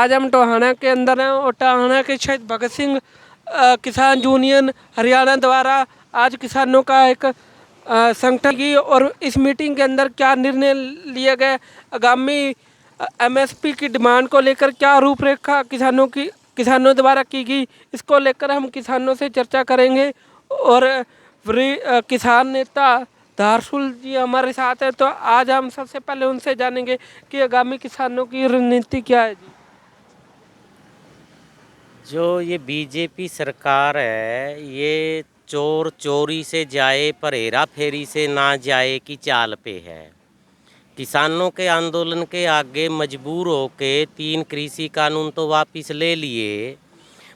आज हम टोहाना के अंदर हैं और टोहाना के शहीद भगत सिंह किसान यूनियन हरियाणा द्वारा आज किसानों का एक संगठन की और इस मीटिंग के अंदर क्या निर्णय लिए गए, आगामी एमएसपी की डिमांड को लेकर क्या रूपरेखा किसानों द्वारा की गई, इसको लेकर हम किसानों से चर्चा करेंगे। और किसान नेता धारसुल जी हमारे साथ हैं, तो आज हम सबसे पहले उनसे जानेंगे कि आगामी किसानों की रणनीति क्या है जी। जो ये बीजेपी सरकार है, ये चोर चोरी से जाए पर हेरा फेरी से ना जाए की चाल पे है। किसानों के आंदोलन के आगे मजबूर होके 3 कृषि कानून तो वापस ले लिए,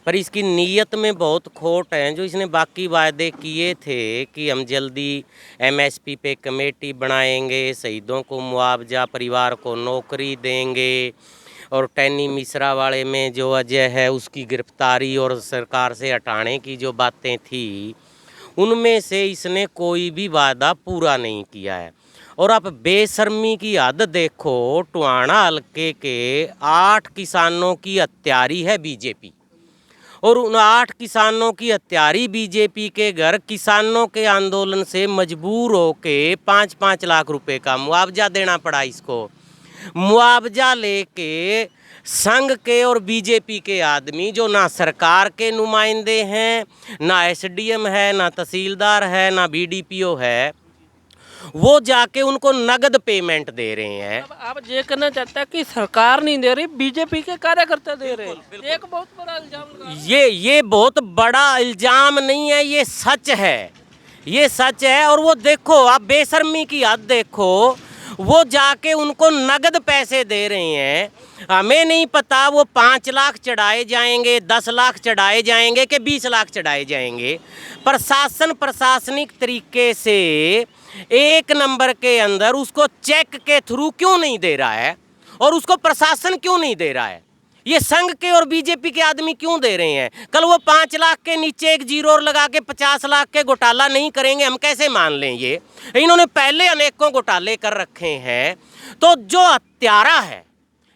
पर इसकी नीयत में बहुत खोट है। जो इसने बाकी वायदे किए थे कि हम जल्दी एमएसपी पे कमेटी बनाएंगे, शहीदों को मुआवजा, परिवार को नौकरी देंगे, और टैनी मिश्रा वाले में जो अजय है उसकी गिरफ्तारी और सरकार से हटाने की जो बातें थी, उनमें से इसने कोई भी वादा पूरा नहीं किया है। और आप बेशर्मी की हद देखो, टोहाना हल्के के 8 किसानों की हत्यारी है बीजेपी, और उन 8 किसानों की हत्यारी बीजेपी के घर किसानों के आंदोलन से मजबूर होके 5-5 लाख रुपए का मुआवजा देना पड़ा इसको। मुआवजा लेके संघ के और बीजेपी के आदमी, जो ना सरकार के नुमाइंदे हैं, ना एसडीएम है, ना तहसीलदार है, ना बीडीपीओ है, वो जाके उनको नगद पेमेंट दे रहे हैं। आप ये कहना चाहते हैं कि सरकार नहीं दे रही, बीजेपी के कार्यकर्ता दे रहे हैं। एक बहुत बड़ा इल्जाम ये बहुत बड़ा इल्जाम नहीं है, ये सच है, ये सच है। और वो देखो, आप बेशर्मी की हद देखो, वो जाके उनको नगद पैसे दे रहे हैं। हमें नहीं पता वो 5 लाख चढ़ाए जाएंगे, 10 लाख चढ़ाए जाएंगे कि 20 लाख चढ़ाए जाएंगे। प्रशासनिक तरीके से 1 नंबर के अंदर उसको चेक के थ्रू क्यों नहीं दे रहा है, और उसको प्रशासन क्यों नहीं दे रहा है? ये संघ के और बीजेपी के आदमी क्यों दे रहे हैं? कल वो 5 लाख के नीचे एक जीरो और लगा के 50 लाख के घोटाला नहीं करेंगे, हम कैसे मान लें? ये इन्होंने पहले अनेकों घोटाले कर रखे हैं। तो जो हत्यारा है,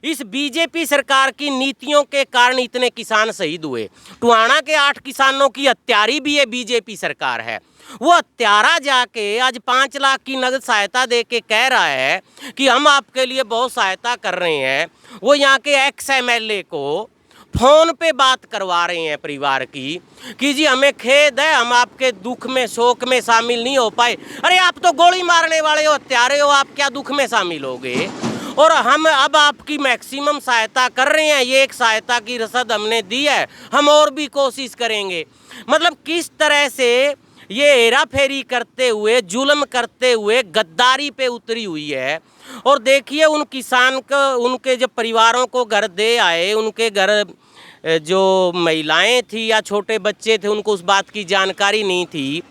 इस बीजेपी सरकार की नीतियों के कारण इतने किसान शहीद हुए। टोहाना के 8 किसानों की हत्यारी भी ये बीजेपी सरकार है। वो हत्यारा जाके आज 5 लाख की नगद सहायता दे के कह रहा है कि हम आपके लिए बहुत सहायता कर रहे हैं। वो यहाँ के एक्स एमएलए को फोन पे बात करवा रहे हैं परिवार की कि जी हमें खेद है, हम आपके दुख में शोक में शामिल नहीं हो पाए। अरे आप तो गोली मारने वाले हो, हत्यारे हो, आप क्या दुख में शामिल होगे? और हम अब आपकी मैक्सिमम सहायता कर रहे हैं, ये एक सहायता की रसद हमने दी है, हम और भी कोशिश करेंगे। मतलब किस तरह से ये हेरा फेरी करते हुए, जुल्म करते हुए गद्दारी पे उतरी हुई है। और देखिए, उन किसान को, उनके जब परिवारों को घर दे आए, उनके घर जो महिलाएं थी या छोटे बच्चे थे, उनको उस बात की जानकारी नहीं थी।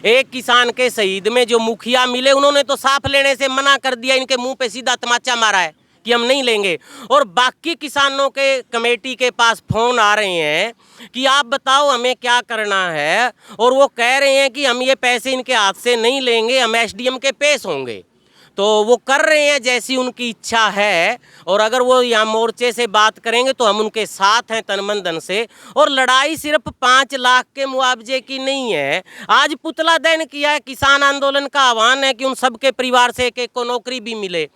एक किसान के शहीद में जो मुखिया मिले, उन्होंने तो साफ लेने से मना कर दिया, इनके मुंह पे सीधा तमाचा मारा है कि हम नहीं लेंगे। और बाकी किसानों के कमेटी के पास फोन आ रहे हैं कि आप बताओ हमें क्या करना है, और वो कह रहे हैं कि हम ये पैसे इनके हाथ से नहीं लेंगे, हम एसडीएम के पेश होंगे। तो वो कर रहे हैं जैसी उनकी इच्छा है, और अगर वो यहाँ मोर्चे से बात करेंगे तो हम उनके साथ हैं तन मन धन से। और लड़ाई सिर्फ 5 लाख के मुआवजे की नहीं है। आज पुतला दहन किया है, किसान आंदोलन का आह्वान है कि उन सबके परिवार से एक को नौकरी भी मिले।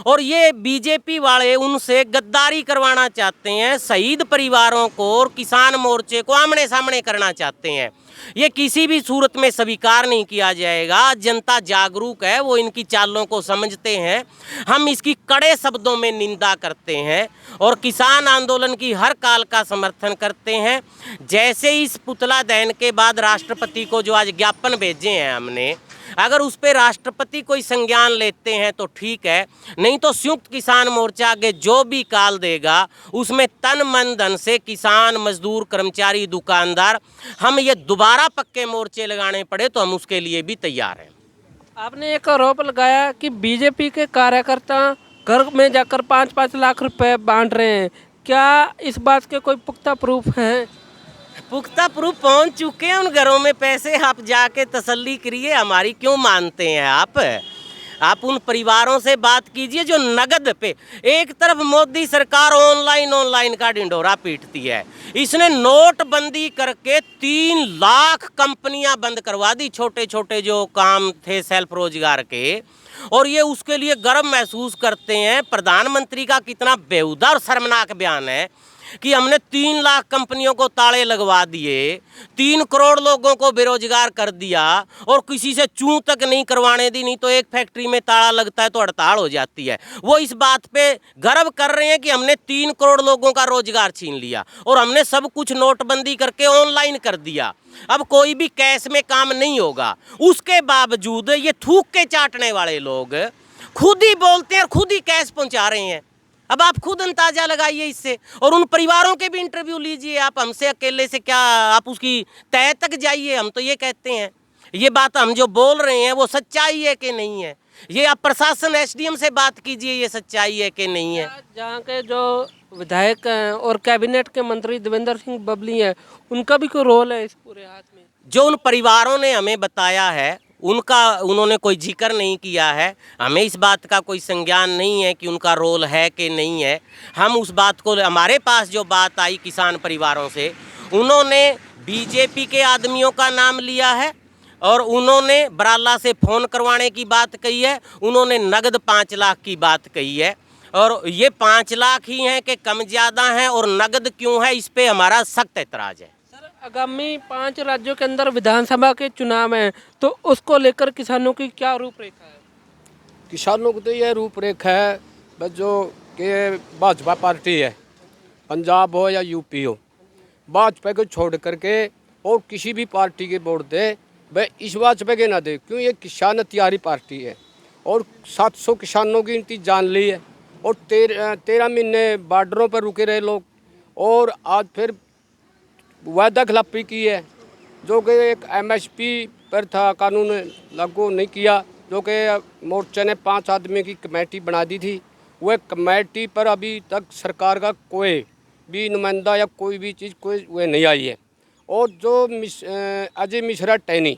और ये बीजेपी वाले उनसे गद्दारी करवाना चाहते हैं, शहीद परिवारों को और किसान मोर्चे को आमने सामने करना चाहते हैं। ये किसी भी सूरत में स्वीकार नहीं किया जाएगा। जनता जागरूक है, वो इनकी चालों को समझते हैं। हम इसकी कड़े शब्दों में निंदा करते हैं और किसान आंदोलन की हर काल का समर्थन करते हैं। जैसे इस पुतला दहन के बाद राष्ट्रपति को जो आज ज्ञापन भेजे हैं हमने, अगर उस पर राष्ट्रपति कोई संज्ञान लेते हैं तो ठीक है, नहीं तो संयुक्त किसान मोर्चा आगे जो भी काल देगा उसमें तन मन धन से किसान, मजदूर, कर्मचारी, दुकानदार, हम ये दोबारा पक्के मोर्चे लगाने पड़े तो हम उसके लिए भी तैयार हैं। आपने एक आरोप लगाया कि बीजेपी के कार्यकर्ता घर में जाकर 5-5 लाख रुपए बांट रहे हैं, क्या इस बात के कोई पुख्ता प्रूफ हैं? पुख्ता प्रूफ पहुंच चुके हैं उन घरों में पैसे। आप जाके तसल्ली करिए, हमारी क्यों मानते हैं आप? आप उन परिवारों से बात कीजिए जो नगद पे, एक तरफ मोदी सरकार ऑनलाइन का ढिंढोरा पीटती है, इसने नोटबंदी करके 3 लाख कंपनियां बंद करवा दी, छोटे छोटे जो काम थे सेल्फ रोजगार के, और ये उसके लिए गर्व महसूस करते हैं। प्रधानमंत्री का कितना बेहुदा और शर्मनाक बयान है कि हमने 3 लाख कंपनियों को ताले लगवा दिए, 3 करोड़ लोगों को बेरोजगार कर दिया और किसी से चूं तक नहीं करवाने दी, नहीं तो एक फैक्ट्री में ताला लगता है तो हड़ताल हो जाती है। वो इस बात पे गर्व कर रहे हैं कि हमने 3 करोड़ लोगों का रोजगार छीन लिया और हमने सब कुछ नोटबंदी करके ऑनलाइन कर दिया, अब कोई भी कैश में काम नहीं होगा। उसके बावजूद ये थूक के चाटने वाले लोग खुद ही बोलते हैं और खुद ही कैश पहुंचा रहे हैं। अब आप खुद अंदाजा लगाइए इससे, और उन परिवारों के भी इंटरव्यू लीजिए आप। हमसे अकेले से क्या, आप उसकी तह तक जाइए। हम तो ये कहते हैं, ये बात हम जो बोल रहे हैं वो सच्चाई है कि नहीं है, ये आप प्रशासन एसडीएम से बात कीजिए, ये सच्चाई है कि नहीं है। जहाँ के जो विधायक हैं और कैबिनेट के मंत्री देवेंद्र सिंह बबली हैं, उनका भी कोई रोल है इस पूरे हाथ में? जो उन परिवारों ने हमें बताया है उनका उन्होंने कोई जिक्र नहीं किया है। हमें इस बात का कोई संज्ञान नहीं है कि उनका रोल है कि नहीं है। हम उस बात को, हमारे पास जो बात आई किसान परिवारों से, उन्होंने बीजेपी के आदमियों का नाम लिया है और उन्होंने बराला से फ़ोन करवाने की बात कही है, उन्होंने नगद 5 लाख की बात कही है। और ये 5 लाख ही हैं कि कम ज़्यादा हैं, और नगद क्यों है, इस पे हमारा सख्त एतराज़ है। आगामी 5 राज्यों के अंदर विधानसभा के चुनाव हैं, तो उसको लेकर किसानों की क्या रूपरेखा है? किसानों को तो यह रूपरेखा है बस, जो कि भाजपा पार्टी है, पंजाब हो या यूपी हो, भाजपा को छोड़ करके और किसी भी पार्टी के वोट दे, वह इस भाजपा के ना दे, क्यों ये किसान हथियारी पार्टी है। और 700 किसानों की इनकी जान ली है, और 13 महीने बॉर्डरों पर रुके रहे लोग, और आज फिर वादा खिलाफी की है, जो कि एक एमएसपी पर था, कानून लागू नहीं किया, जो कि मोर्चे ने 5 आदमी की कमेटी बना दी थी। वह कमेटी पर अभी तक सरकार का कोई भी नुमाइंदा या कोई भी चीज़ कोई वह नहीं आई है। और जो अजय मिश्रा टैनी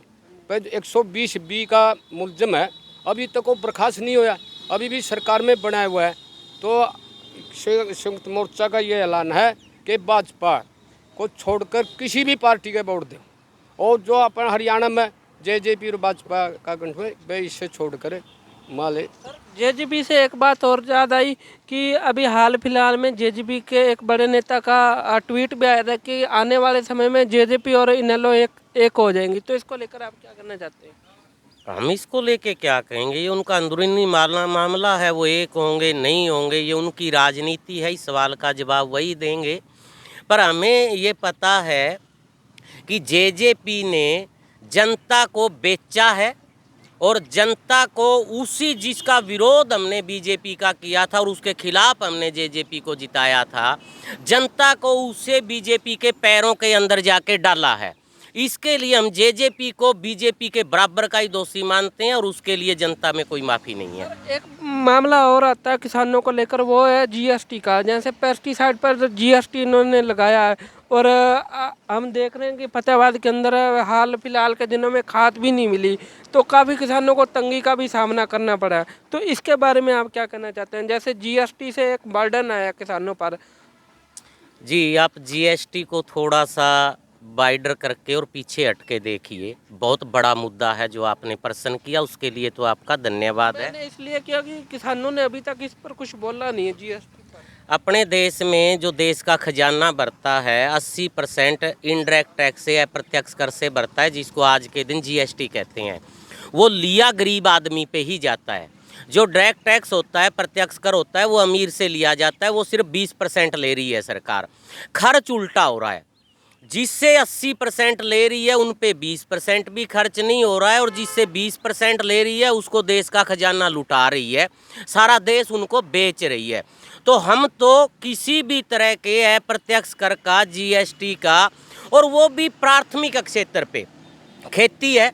पर 120B का मुलजम है, अभी तक वो बर्खास्त नहीं होया, अभी भी सरकार में बनाया हुआ है। तो संयुक्त मोर्चा का ये ऐलान है कि भाजपा को छोड़कर किसी भी पार्टी के वोट दें, और जो अपन हरियाणा में जेजेपी और भाजपा का गठबंधन, वे इससे छोड़कर माले। जेजेपी से एक बात और याद आई कि अभी हाल फिलहाल में जेजेपी के एक बड़े नेता का ट्वीट भी आया था कि आने वाले समय में जेजेपी और इनेलो एक हो जाएंगी, तो इसको लेकर आप क्या करना चाहते हैं? हम इसको लेके क्या कहेंगे, ये उनका अंदरूनी मामला है, वो एक होंगे नहीं होंगे ये उनकी राजनीति है, इस सवाल का जवाब वही देंगे। पर हमें ये पता है कि जेजेपी ने जनता को बेचा है, और जनता को उसी जिसका विरोध हमने बीजेपी का किया था और उसके खिलाफ हमने जेजेपी को जिताया था, जनता को उसे बीजेपी के पैरों के अंदर जाके डाला है। इसके लिए हम जेजेपी को बीजेपी के बराबर का ही दोषी मानते हैं, और उसके लिए जनता में कोई माफ़ी नहीं है। एक मामला और आता है किसानों को लेकर, वो है जीएसटी का। जैसे पेस्टिसाइड पर जीएसटी इन्होंने लगाया है, और हम देख रहे हैं कि फतेहाबाद के अंदर हाल फिलहाल के दिनों में खाद भी नहीं मिली, तो काफ़ी किसानों को तंगी का भी सामना करना पड़ा है। तो इसके बारे में आप क्या कहना चाहते हैं? जैसे जीएसटी से एक बर्डन आया किसानों पर। जी, आप जीएसटी को थोड़ा सा वाइडर करके और पीछे हट के देखिए, बहुत बड़ा मुद्दा है जो आपने प्रश्न किया, उसके लिए तो आपका धन्यवाद है। मैंने इसलिए किया कि किसानों ने अभी तक इस पर कुछ बोला नहीं है जीएसटी पर। अपने देश में जो देश का खजाना बढ़ता है 80% इनडायरेक्ट टैक्स से, अप्रत्यक्ष कर से बढ़ता है, जिसको आज के दिन जीएसटी कहते हैं। वो लिया गरीब आदमी पे ही जाता है। जो डायरेक्ट टैक्स होता है, प्रत्यक्ष कर होता है, वो अमीर से लिया जाता है, वो सिर्फ 20% ले रही है सरकार। खर्च उल्टा हो रहा है, जिससे 80% ले रही है उन पे 20% भी खर्च नहीं हो रहा है, और जिससे 20% ले रही है उसको देश का खजाना लुटा रही है, सारा देश उनको बेच रही है। तो हम तो किसी भी तरह के अप्रत्यक्ष कर का, जीएसटी का, और वो भी प्राथमिक क्षेत्र पे, खेती है,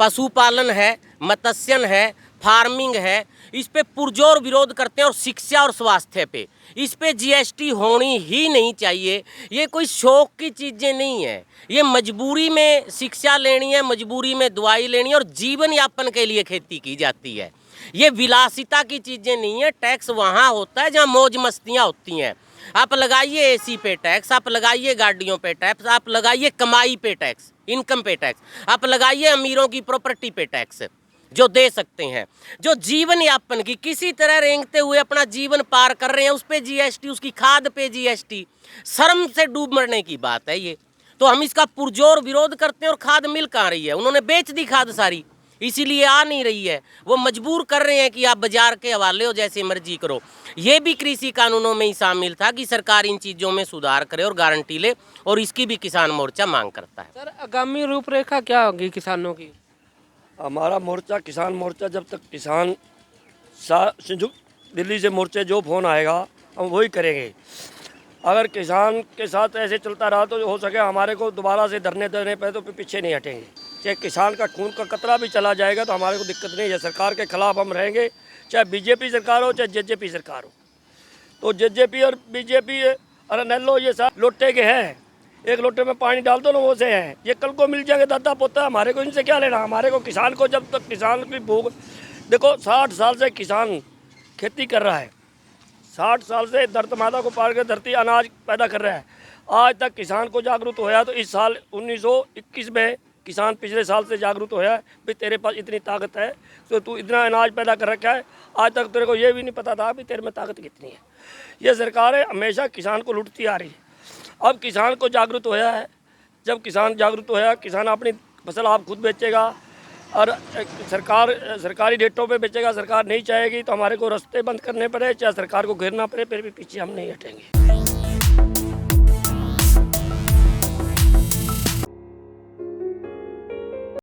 पशुपालन है, मत्स्यन है, फार्मिंग है, इस पे पुरजोर विरोध करते हैं। और शिक्षा और स्वास्थ्य पे इस पे जीएसटी होनी ही नहीं चाहिए। ये कोई शौक की चीज़ें नहीं है, ये मजबूरी में शिक्षा लेनी है, मजबूरी में दवाई लेनी है और जीवन यापन के लिए खेती की जाती है। ये विलासिता की चीज़ें नहीं है। टैक्स वहाँ होता है जहाँ मौज मस्तियाँ होती हैं। आप लगाइए एसी पे टैक्स, आप लगाइए गाड़ियों पे टैक्स, आप लगाइए कमाई पे टैक्स, इनकम पे टैक्स, आप लगाइए अमीरों की प्रॉपर्टी पे टैक्स जो दे सकते हैं, जो जीवन यापन की किसी तरह रेंगते हुए अपना जीवन पार कर रहे हैं, उस पे जीएसटी, उसकी खाद पे जीएसटी, शर्म से डूब मरने की बात है ये। तो हम इसका पुरजोर विरोध करते हैं। और खाद मिल कहाँ रही है? उन्होंने बेच दी खाद सारी, इसीलिए आ नहीं रही है। वो मजबूर कर रहे हैं कि आप बाजार के हवाले हो, जैसे मर्जी करो। ये भी कृषि कानूनों में ही शामिल था कि सरकार इन चीज़ों में सुधार करे और गारंटी ले, और इसकी भी किसान मोर्चा मांग करता है। सर, आगामी रूपरेखा क्या होगी किसानों की? हमारा मोर्चा, किसान मोर्चा, जब तक किसान संयुक्त दिल्ली से मोर्चे जो फोन आएगा हम वही करेंगे। अगर किसान के साथ ऐसे चलता रहा तो हो सके हमारे को दोबारा से धरने देने पे तो पीछे नहीं हटेंगे। चाहे किसान का खून का कतरा भी चला जाएगा तो हमारे को दिक्कत नहीं है। सरकार के खिलाफ हम रहेंगे, चाहे बीजेपी सरकार हो चाहे जेजेपी सरकार हो। तो जेजेपी और बीजेपी और नेलो ये सब लोटे के हैं, एक लोटे में पानी डाल दो लोगों से हैं। ये कल को मिल जाएंगे दादा पोता, हमारे को इनसे क्या लेना? हमारे को किसान को, जब तक किसान की भूख, देखो 60 साल से किसान खेती कर रहा है, 60 साल से धरती माता को पार कर धरती अनाज पैदा कर रहा है। आज तक किसान को जागरूक होया तो इस साल 1921 में किसान पिछले साल से जागरूक होया है भाई तेरे पास इतनी ताकत है तो तू इतना अनाज पैदा कर रखा है। आज तक तेरे को ये भी नहीं पता था कि तेरे में ताकत कितनी है। ये सरकारें हमेशा किसान को लूटती आ रही है। अब किसान को जागरूक होया है, जब किसान जागरूक होया, किसान अपनी फसल आप खुद बेचेगा और सरकारी रेटों पे बेचेगा। सरकार नहीं चाहेगी तो हमारे को रास्ते बंद करने पड़े, चाहे सरकार को घेरना पड़े, फिर भी पीछे हम नहीं हटेंगे।